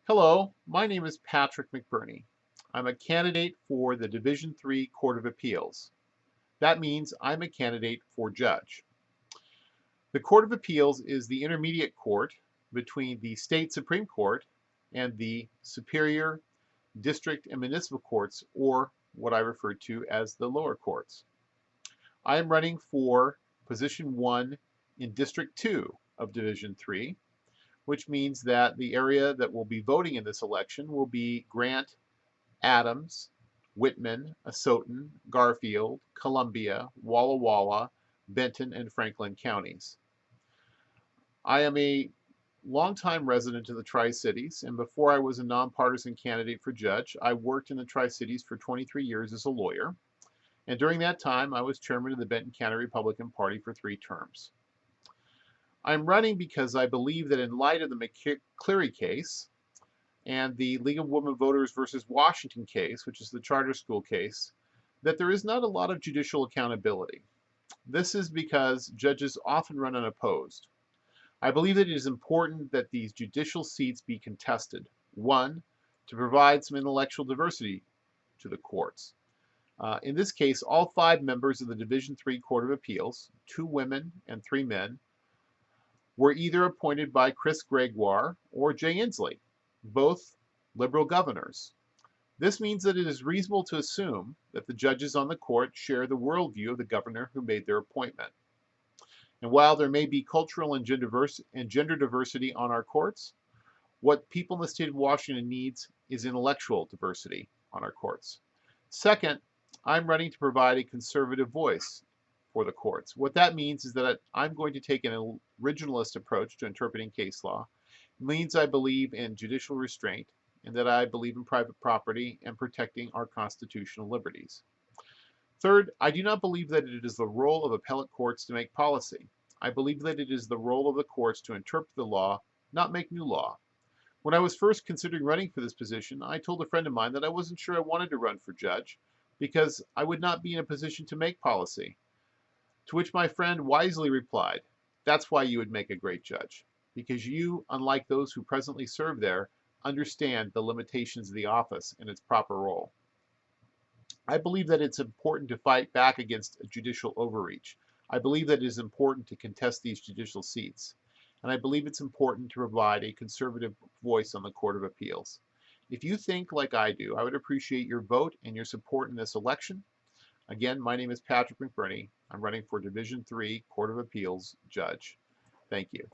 Hello, my name is Patrick McBurney. I'm a candidate for the Division III Court of Appeals. That means I'm a candidate for judge. The Court of Appeals is the intermediate court between the state Supreme Court and the superior district and municipal courts, or what I refer to as the lower courts. I am running for position 1 in District 2 of Division 3, which means that the area that will be voting in this election will be Grant, Adams, Whitman, Asotin, Garfield, Columbia, Walla Walla, Benton, and Franklin counties. I am a longtime resident of the Tri-Cities, and before I was a nonpartisan candidate for judge, I worked in the Tri-Cities for 23 years as a lawyer, and during that time I was chairman of the Benton County Republican Party for 3 terms. I'm running because I believe that in light of the McCleary case, and the League of Women Voters versus Washington case, which is the charter school case, that there is not a lot of judicial accountability. This is because judges often run unopposed. I believe that it is important that these judicial seats be contested. One, to provide some intellectual diversity to the courts. In this case, all 5 members of the Division III Court of Appeals, 2 women and 3 men, were either appointed by Chris Gregoire or Jay Inslee, both liberal governors. This means that it is reasonable to assume that the judges on the court share the worldview of the governor who made their appointment. And while there may be cultural and gender diversity on our courts, what people in the state of Washington needs is intellectual diversity on our courts. Second, I'm running to provide a conservative voice for the courts. What that means is that I'm going to take an originalist approach to interpreting case law. It means I believe in judicial restraint and that I believe in private property and protecting our constitutional liberties. Third, I do not believe that it is the role of appellate courts to make policy. I believe that it is the role of the courts to interpret the law, not make new law. When I was first considering running for this position, I told a friend of mine that I wasn't sure I wanted to run for judge because I would not be in a position to make policy. To which my friend wisely replied, "That's why you would make a great judge, because you, unlike those who presently serve there, understand the limitations of the office and its proper role." I believe that it's important to fight back against judicial overreach. I believe that it is important to contest these judicial seats. And I believe it's important to provide a conservative voice on the Court of Appeals. If you think like I do, I would appreciate your vote and your support in this election. Again, my name is Patrick McBurney. I'm running for Division III Court of Appeals Judge. Thank you.